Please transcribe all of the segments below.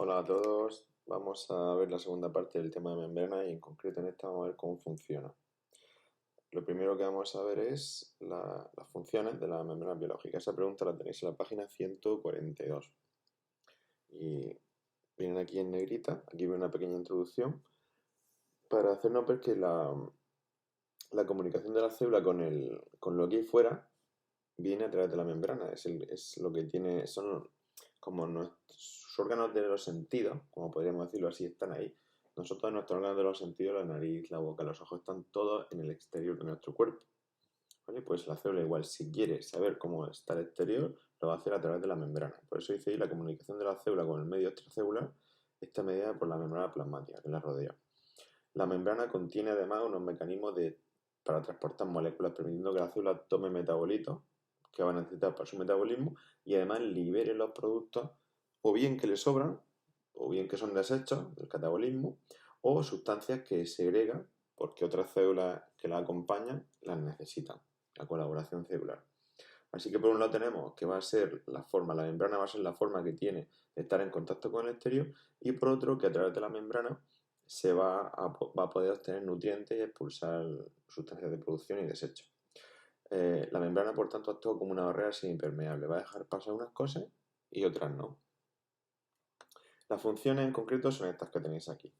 Hola a todos, vamos a ver la segunda parte del tema de membrana y en concreto en esta vamos a ver cómo funciona. Lo primero que vamos a ver es las funciones de la membrana biológica. Esa pregunta la tenéis en la página 142. Y vienen aquí en negrita, aquí viene una pequeña introducción para hacernos ver que la comunicación de la célula con lo que hay fuera viene a través de la membrana. Es lo que tiene, son como sus órganos de los sentidos, como podríamos decirlo así, están ahí. Nosotros, nuestros órganos de los sentidos, la nariz, la boca, los ojos, están todos en el exterior de nuestro cuerpo. ¿Vale? Pues la célula igual, si quiere saber cómo está el exterior, lo va a hacer a través de la membrana. Por eso dice ahí la comunicación de la célula con el medio extracelular está mediada por la membrana plasmática que la rodea. La membrana contiene además unos mecanismos para transportar moléculas, permitiendo que la célula tome metabolitos que van a necesitar para su metabolismo y además libere los productos o bien que le sobran o bien que son desechos del catabolismo o sustancias que segrega porque otras células que la acompañan las necesitan, la colaboración celular. Así que por un lado tenemos que va a ser la membrana va a ser la forma que tiene de estar en contacto con el exterior y por otro que a través de la membrana va a poder obtener nutrientes y expulsar sustancias de producción y desechos. La membrana, por tanto, actúa como una barrera semipermeable. Va a dejar pasar unas cosas y otras no. Las funciones en concreto son estas que tenéis aquí.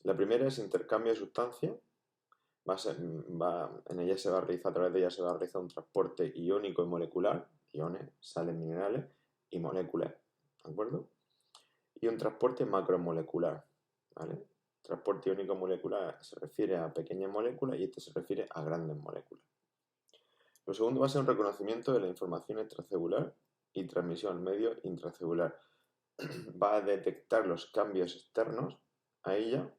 La primera es intercambio de sustancias. En ella se va a realizar, a través de ella se va a realizar un transporte iónico y molecular, iones, sales minerales y moléculas, ¿de acuerdo? Y un transporte macromolecular, ¿vale? Transporte iónico molecular se refiere a pequeñas moléculas y este se refiere a grandes moléculas. Lo segundo va a ser un reconocimiento de la información extracelular y transmisión al medio intracelular. Va a detectar los cambios externos a ella,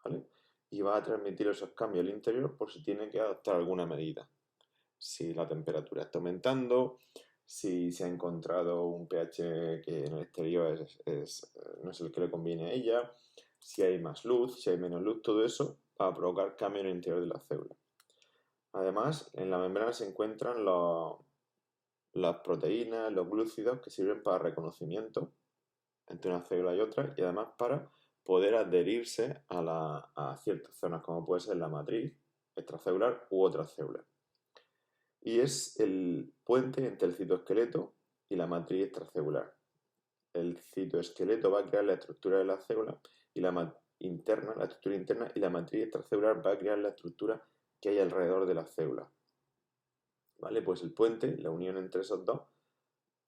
¿vale? Y va a transmitir esos cambios al interior por si tiene que adoptar alguna medida. Si la temperatura está aumentando, si se ha encontrado un pH que en el exterior no es el que le conviene a ella, si hay más luz, si hay menos luz, todo eso va a provocar cambios en el interior de la célula. Además, en la membrana se encuentran las proteínas, los glúcidos que sirven para reconocimiento entre una célula y otra y además para poder adherirse a ciertas zonas como puede ser la matriz extracelular u otras células. Y es el puente entre el citoesqueleto y la matriz extracelular. El citoesqueleto va a crear la estructura de la célula y la estructura interna y la matriz extracelular va a crear la estructura que hay alrededor de la célula. ¿Vale? Pues el puente, la unión entre esos dos,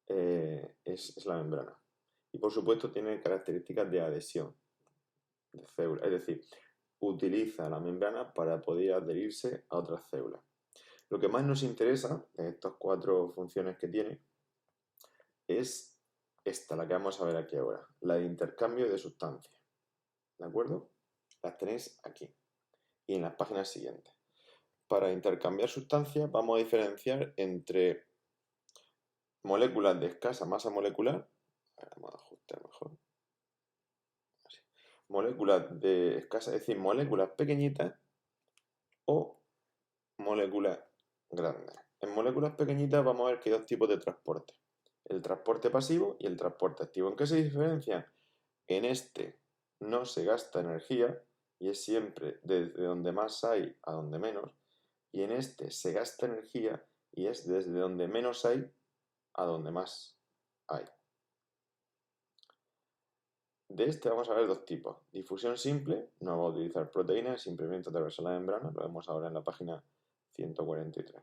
es la membrana. Y por supuesto tiene características de adhesión de célula, es decir, utiliza la membrana para poder adherirse a otras células. Lo que más nos interesa de estas 4 funciones que tiene es esta, la que vamos a ver aquí ahora, la de intercambio de sustancias. ¿De acuerdo? Las tenéis aquí y en las páginas siguientes. Para intercambiar sustancias vamos a diferenciar entre moléculas de escasa masa molecular, vamos a ajustar mejor, así. Moléculas de escasa, es decir, moléculas pequeñitas o moléculas grandes. En moléculas pequeñitas vamos a ver que hay 2 tipos de transporte, el transporte pasivo y el transporte activo. ¿En qué se diferencian? En este no se gasta energía y es siempre desde donde más hay a donde menos, y en este se gasta energía y es desde donde menos hay a donde más hay. De este vamos a ver 2 tipos. Difusión simple, no va a utilizar proteínas, simplemente atravesar la membrana, lo vemos ahora en la página 143.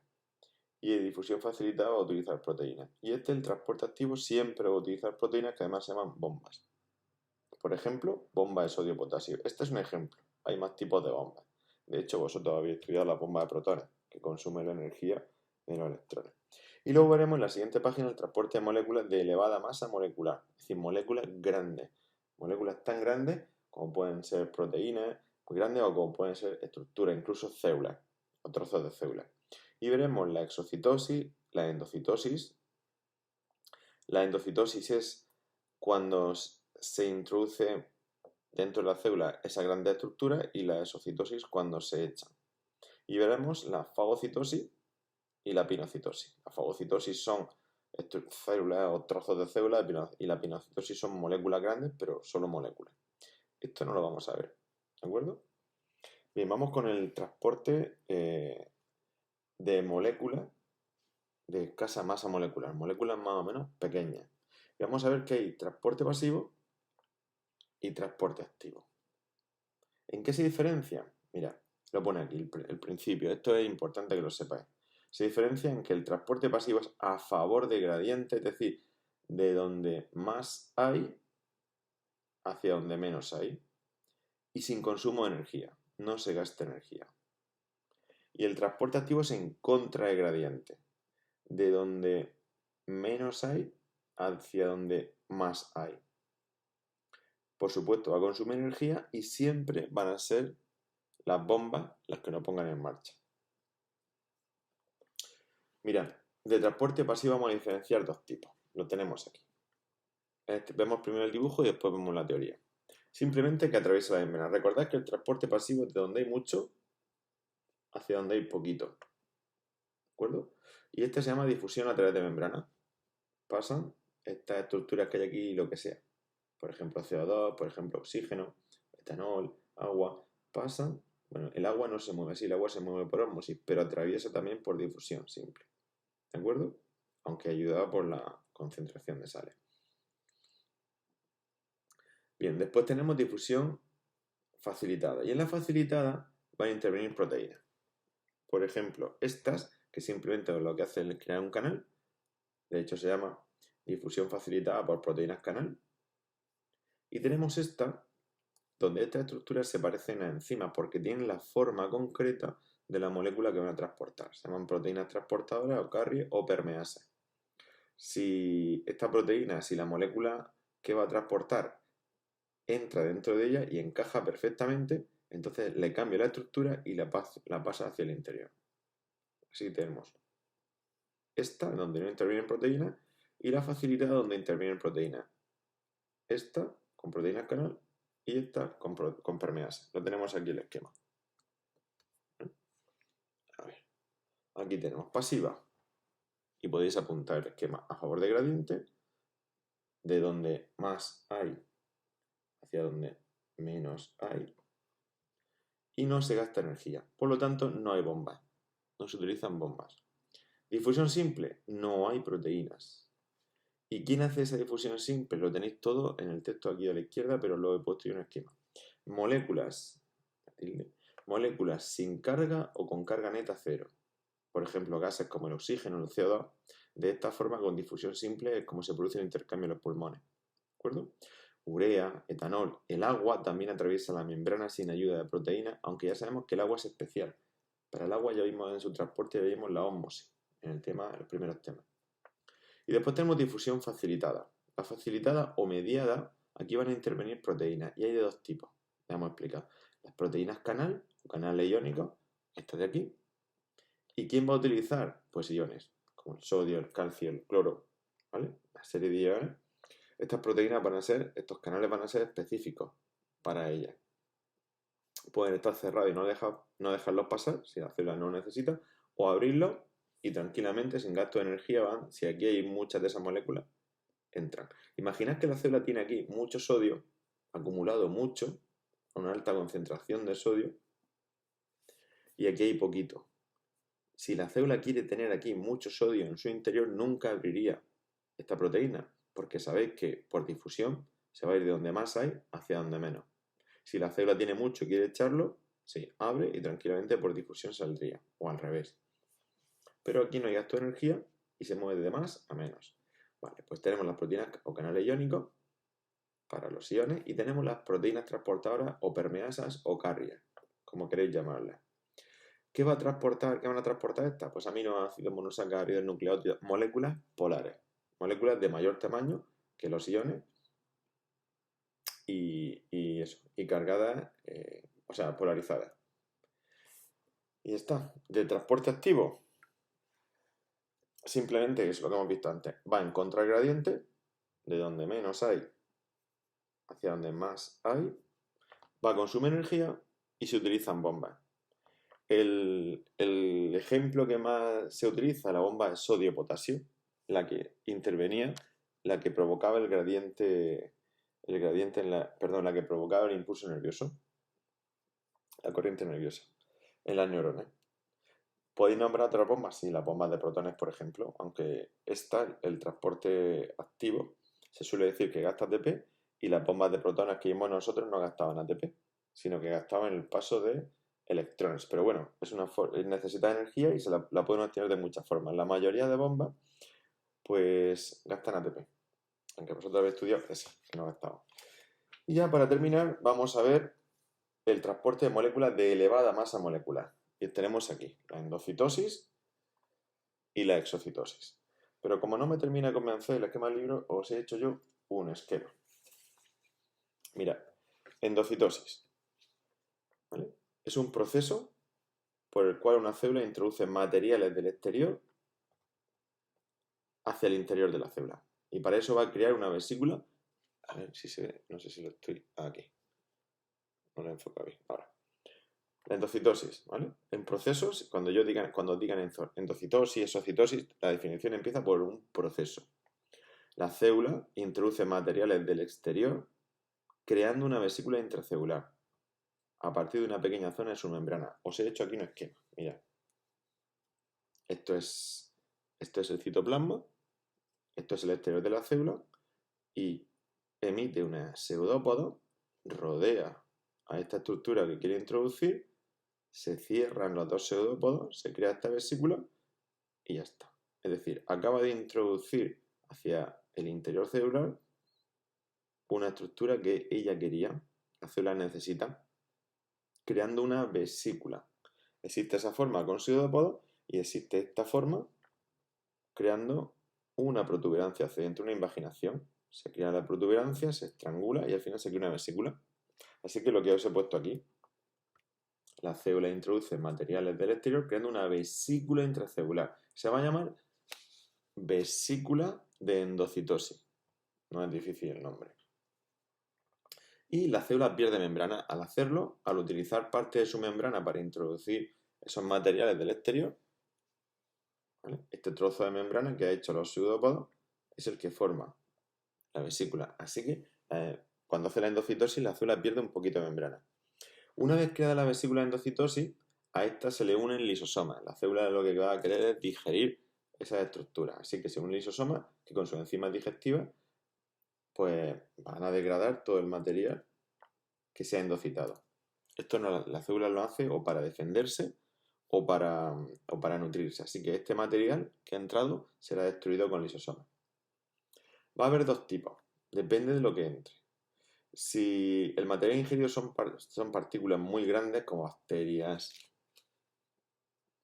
Y de difusión facilitada va a utilizar proteínas. Y el transporte activo, siempre va a utilizar proteínas que además se llaman bombas. Por ejemplo, bomba de sodio-potasio. Este es un ejemplo. Hay más tipos de bombas. De hecho, vosotros habéis estudiado la bomba de protones, que consume la energía de los electrones. Y luego veremos en la siguiente página el transporte de moléculas de elevada masa molecular, es decir, moléculas grandes. Moléculas tan grandes como pueden ser proteínas muy grandes o como pueden ser estructuras, incluso células o trozos de células. Y veremos la exocitosis, la endocitosis. La endocitosis es cuando se introduce dentro de la célula esa gran estructura y la exocitosis cuando se echa. Y veremos la fagocitosis y la pinocitosis. La fagocitosis son células o trozos de células y la pinacitosis son moléculas grandes, pero solo moléculas. Esto no lo vamos a ver, ¿de acuerdo? Bien, vamos con el transporte de moléculas de escasa masa molecular, moléculas más o menos pequeñas. Y vamos a ver que hay transporte pasivo y transporte activo. ¿En qué se diferencian? Mira, lo pone aquí el principio, esto es importante que lo sepáis. Se diferencia en que el transporte pasivo es a favor de gradiente, es decir, de donde más hay hacia donde menos hay, y sin consumo de energía, no se gasta energía. Y el transporte activo es en contra de gradiente, de donde menos hay hacia donde más hay. Por supuesto, va a consumir energía y siempre van a ser las bombas las que nos pongan en marcha. Mirad, de transporte pasivo vamos a diferenciar dos tipos. Lo tenemos aquí. Vemos primero el dibujo y después vemos la teoría. Simplemente que atraviesa la membrana. Recordad que el transporte pasivo es de donde hay mucho hacia donde hay poquito. ¿De acuerdo? Y este se llama difusión a través de membrana. Pasan estas estructuras que hay aquí y lo que sea. Por ejemplo, CO2, por ejemplo, oxígeno, etanol, agua. Pasan. Bueno, el agua no se mueve así, el agua se mueve por ósmosis, pero atraviesa también por difusión simple. ¿De acuerdo? Aunque ayudada por la concentración de sales. Bien, después tenemos difusión facilitada. Y en la facilitada van a intervenir proteínas. Por ejemplo, estas, que simplemente lo que hacen es crear un canal. De hecho, se llama difusión facilitada por proteínas canal. Y tenemos esta, donde estas estructuras se parecen a enzimas porque tienen la forma concreta de la molécula que van a transportar. Se llaman proteínas transportadoras o carrier o permeasas. Si esta proteína, si la molécula que va a transportar entra dentro de ella y encaja perfectamente, entonces le cambia la estructura y la pasa hacia el interior. Así tenemos esta, donde no intervienen proteínas, y la facilitada, donde intervienen proteínas. Esta con proteínas canal y esta con permeasa. Lo tenemos aquí el esquema. A ver, aquí tenemos pasiva. Y podéis apuntar el esquema a favor de gradiente, de donde más hay hacia donde menos hay. Y no se gasta energía. Por lo tanto, no hay bombas. No se utilizan bombas. Difusión simple, no hay proteínas. ¿Y quién hace esa difusión simple? Lo tenéis todo en el texto aquí a la izquierda, pero lo he puesto en un esquema. Moléculas sin carga o con carga neta cero. Por ejemplo, gases como el oxígeno o el CO2. De esta forma, con difusión simple, es como se produce el intercambio en los pulmones. ¿De acuerdo? Urea, etanol. El agua también atraviesa la membrana sin ayuda de proteínas, aunque ya sabemos que el agua es especial. Para el agua ya vimos en su transporte, ya vimos la ósmosis en los primeros temas. Y después tenemos difusión facilitada. La facilitada o mediada, aquí van a intervenir proteínas y hay de dos tipos. Ya hemos explicado. Las proteínas canal o canales iónicos, estas de aquí. ¿Y quién va a utilizar? Pues iones, como el sodio, el calcio, el cloro, ¿vale? Una serie de iones. Estas proteínas estos canales van a ser específicos para ellas. Pueden estar cerrados y no dejarlos pasar, si la célula no lo necesita, o abrirlos y tranquilamente, sin gasto de energía, si aquí hay muchas de esas moléculas, entran. Imaginad que la célula tiene aquí mucho sodio, acumulado mucho, una alta concentración de sodio, y aquí hay poquito. Si la célula quiere tener aquí mucho sodio en su interior, nunca abriría esta proteína, porque sabéis que por difusión se va a ir de donde más hay hacia donde menos. Si la célula tiene mucho y quiere echarlo, sí, abre y tranquilamente por difusión saldría, o al revés. Pero aquí no hay gasto de energía y se mueve de más a menos. Vale, pues tenemos las proteínas o canales iónicos para los iones y tenemos las proteínas transportadoras o permeasas o carrier, como queréis llamarlas. ¿Qué van a transportar estas? Pues aminoácidos, monosacáridos, nucleótidos, moléculas polares, moléculas de mayor tamaño que los iones y cargadas, o sea, polarizadas. Y está. De transporte activo, simplemente es lo que hemos visto antes. Va en contra del gradiente, de donde menos hay hacia donde más hay. Va a consumir energía y se utilizan bombas. El ejemplo que más se utiliza, la bomba es sodio-potasio, la que intervenía, la que provocaba el gradiente la que provocaba el impulso nervioso, la corriente nerviosa en las neuronas. ¿Podéis nombrar otras bombas? Sí, las bombas de protones, por ejemplo, aunque el transporte activo, se suele decir que gasta ATP, y las bombas de protones que vimos nosotros no gastaban ATP, sino que gastaban el paso de electrones. Pero bueno, necesita energía y la pueden obtener de muchas formas. La mayoría de bombas, pues, gastan ATP, aunque vosotros habéis estudiado esa, que no gastaban. Y ya para terminar, vamos a ver el transporte de moléculas de elevada masa molecular. Y tenemos aquí la endocitosis y la exocitosis. Pero como no me termina de convencer el esquema del libro, os he hecho yo un esquema. Mirad, endocitosis, ¿vale? Es un proceso por el cual una célula introduce materiales del exterior hacia el interior de la célula. Y para eso va a crear una vesícula. A ver si se ve, no sé si lo estoy aquí. No lo enfoco bien. Ahora. La endocitosis, ¿vale? En procesos, cuando digan endocitosis, exocitosis, la definición empieza por un proceso. La célula introduce materiales del exterior creando una vesícula intracelular a partir de una pequeña zona de su membrana. Os he hecho aquí un esquema. Mirad. Esto es el citoplasma, esto es el exterior de la célula y emite una pseudópodo, rodea a esta estructura que quiere introducir, se cierran los dos pseudópodos, se crea esta vesícula y ya está. Es decir, acaba de introducir hacia el interior celular una estructura que ella quería, la célula necesita, creando una vesícula. Existe esa forma con pseudópodos y existe esta forma creando una protuberancia hacia dentro, una invaginación. Se crea la protuberancia, se estrangula y al final se crea una vesícula. Así que lo que os he puesto aquí, la célula introduce materiales del exterior creando una vesícula intracelular. Se va a llamar vesícula de endocitosis. No es difícil el nombre. Y la célula pierde membrana. Al hacerlo, al utilizar parte de su membrana para introducir esos materiales del exterior, ¿vale? Este trozo de membrana que ha hecho los pseudópodos es el que forma la vesícula. Así que cuando hace la endocitosis, la célula pierde un poquito de membrana. Una vez creada la vesícula de endocitosis, a esta se le unen lisosomas. La célula lo que va a querer es digerir esas estructuras. Así que se unen lisosomas que con sus enzimas digestivas pues van a degradar todo el material que se ha endocitado. Esto la célula lo hace o para defenderse o para nutrirse. Así que este material que ha entrado será destruido con lisosomas. Va a haber dos tipos, depende de lo que entre. Si el material ingerido son partículas muy grandes como bacterias,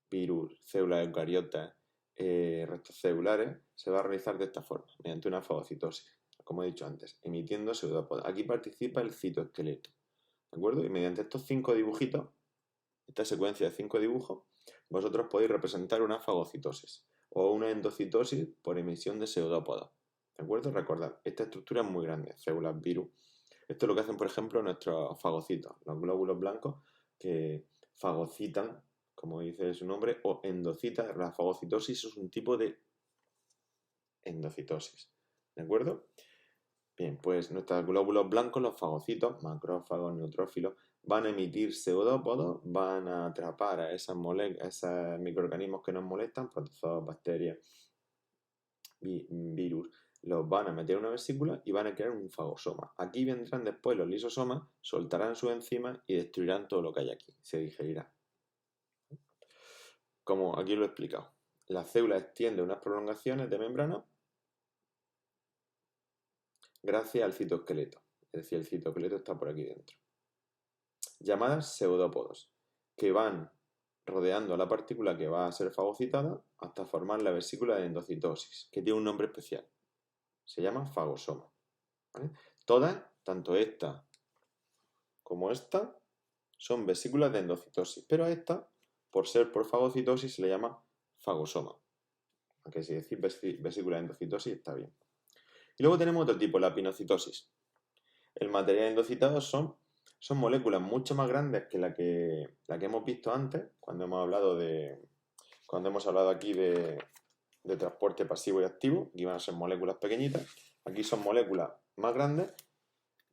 virus, células eucariotas, restos celulares, se va a realizar de esta forma, mediante una fagocitosis, como he dicho antes, emitiendo pseudópodos. Aquí participa el citoesqueleto, ¿de acuerdo? Y mediante estos 5 dibujitos, esta secuencia de 5 dibujos, vosotros podéis representar una fagocitosis o una endocitosis por emisión de pseudópodos, ¿de acuerdo? Recordad, esta estructura es muy grande, células, virus. Esto es lo que hacen, por ejemplo, nuestros fagocitos, los glóbulos blancos que fagocitan, como dice su nombre, o endocita. La fagocitosis es un tipo de endocitosis, ¿de acuerdo? Bien, pues nuestros glóbulos blancos, los fagocitos, macrófagos, neutrófilos, van a emitir pseudópodos, van a atrapar a esos microorganismos que nos molestan, protozoos, bacterias, virus, los van a meter en una vesícula y van a crear un fagosoma. Aquí vendrán después los lisosomas, soltarán sus enzimas y destruirán todo lo que hay aquí, se digerirá. Como aquí lo he explicado, la célula extiende unas prolongaciones de membrana gracias al citoesqueleto, es decir, el citoesqueleto está por aquí dentro, llamadas pseudópodos, que van rodeando a la partícula que va a ser fagocitada hasta formar la vesícula de endocitosis, que tiene un nombre especial. Se llama fagosoma, ¿vale? Todas, tanto esta como esta, son vesículas de endocitosis, pero a esta, por ser por fagocitosis, se le llama fagosoma. Aunque si decir vesícula de endocitosis está bien. Y luego tenemos otro tipo, la pinocitosis. El material endocitado son moléculas mucho más grandes que la que hemos visto antes, cuando hemos hablado aquí de de transporte pasivo y activo. Aquí van a ser moléculas pequeñitas. Aquí son moléculas más grandes,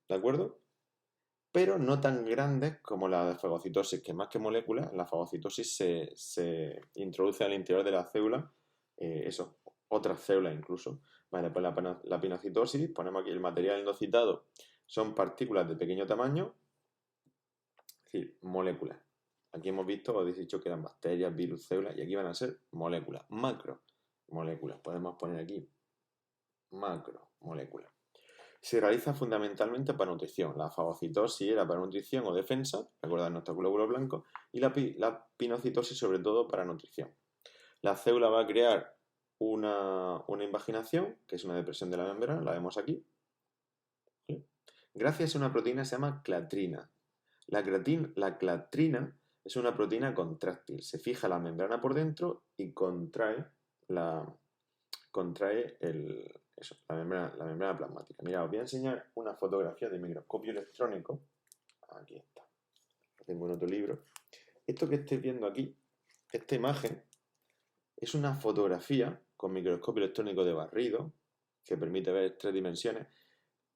¿de acuerdo? Pero no tan grandes como la de fagocitosis, que más que moléculas, la fagocitosis se introduce al interior de la célula, otras células incluso. Vale, pues la pinocitosis, ponemos aquí el material endocitado, son partículas de pequeño tamaño, es decir, moléculas. Aquí hemos visto, os he dicho que eran bacterias, virus, células, y aquí van a ser moléculas, macromoléculas. Podemos poner aquí macromoléculas. Se realiza fundamentalmente para nutrición. La fagocitosis era para nutrición o defensa, recordad nuestro glóbulo blanco, y la pinocitosis sobre todo para nutrición. La célula va a crear una invaginación, que es una depresión de la membrana, la vemos aquí, ¿vale? Gracias a una proteína que se llama clatrina. La clatrina es una proteína contráctil, se fija la membrana por dentro y contrae la membrana plasmática. Mira, os voy a enseñar una fotografía de microscopio electrónico. Aquí está. Tengo en otro libro. Esto que estáis viendo aquí, esta imagen, es una fotografía con microscopio electrónico de barrido que permite ver 3 dimensiones.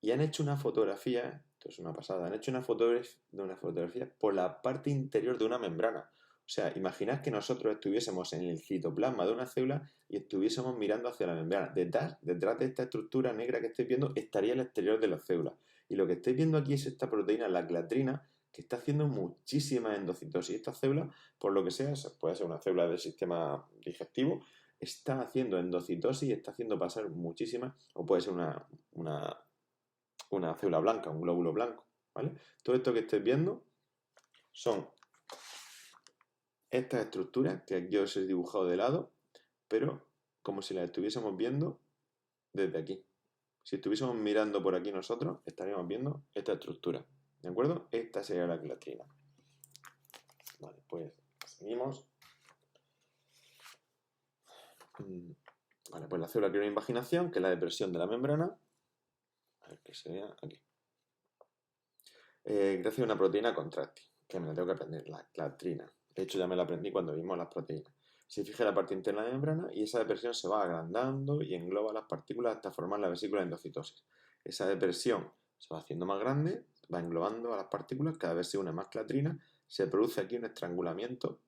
Y han hecho una fotografía, esto es una pasada, han hecho una fotografía por la parte interior de una membrana. O sea, imaginad que nosotros estuviésemos en el citoplasma de una célula y estuviésemos mirando hacia la membrana. Detrás de esta estructura negra que estáis viendo estaría el exterior de la célula. Y lo que estáis viendo aquí es esta proteína, la clatrina, que está haciendo muchísima endocitosis. Esta célula, por lo que sea, puede ser una célula del sistema digestivo, está haciendo endocitosis y está haciendo pasar muchísimas, o puede ser una célula blanca, un glóbulo blanco, ¿vale? Todo esto que estáis viendo son estas estructuras que aquí os he dibujado de lado, pero como si las estuviésemos viendo desde aquí. Si estuviésemos mirando por aquí nosotros, estaríamos viendo esta estructura, ¿de acuerdo? Esta sería la clatrina. Vale, pues seguimos. Vale, pues la célula crea una invaginación, que es la depresión de la membrana. A ver que se vea aquí. Gracias a una proteína contráctil, que me la tengo que aprender, la clatrina. De hecho, ya me la aprendí cuando vimos las proteínas. Se fija en la parte interna de la membrana y esa depresión se va agrandando y engloba las partículas hasta formar la vesícula de endocitosis. Esa depresión se va haciendo más grande, va englobando a las partículas, cada vez se une más clatrina, se produce aquí un estrangulamiento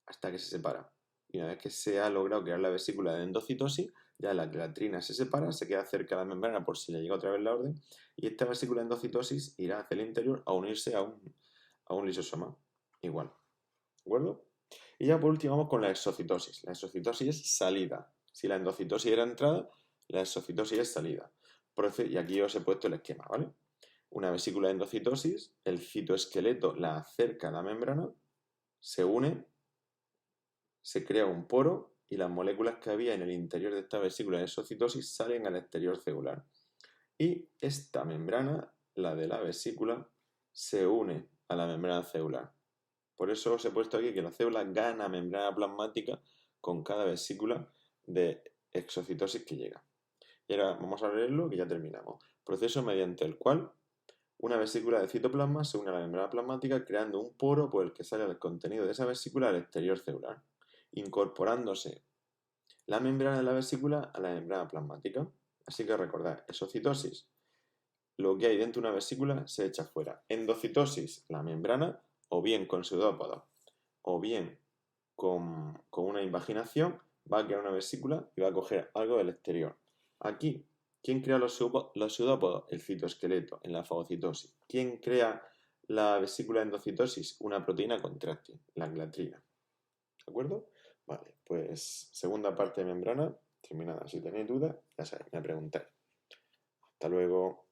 hasta que se separa. Y una vez que se ha logrado crear la vesícula de endocitosis, ya la clatrina se separa, se queda cerca de la membrana por si le llega otra vez la orden, y esta vesícula de endocitosis irá hacia el interior a unirse a un lisosoma igual. ¿De acuerdo? Y ya por último vamos con la exocitosis. La exocitosis es salida. Si la endocitosis era entrada, la exocitosis es salida. Y aquí os he puesto el esquema, ¿vale? Una vesícula de endocitosis, el citoesqueleto la acerca a la membrana, se une, se crea un poro y las moléculas que había en el interior de esta vesícula de exocitosis salen al exterior celular. Y esta membrana, la de la vesícula, se une a la membrana celular. Por eso os he puesto aquí que la célula gana membrana plasmática con cada vesícula de exocitosis que llega. Y ahora vamos a leerlo que ya terminamos. Proceso mediante el cual una vesícula de citoplasma se une a la membrana plasmática creando un poro por el que sale el contenido de esa vesícula al exterior celular, incorporándose la membrana de la vesícula a la membrana plasmática. Así que recordad, exocitosis, lo que hay dentro de una vesícula se echa fuera. Endocitosis, la membrana, o bien con pseudópodos, o bien con una invaginación, va a crear una vesícula y va a coger algo del exterior. Aquí, ¿quién crea los pseudópodos? El citoesqueleto, en la fagocitosis. ¿Quién crea la vesícula de endocitosis? Una proteína contráctil, la clatrina. ¿De acuerdo? Vale, pues segunda parte de membrana terminada. Si tenéis dudas, ya sabéis, me preguntáis. Hasta luego.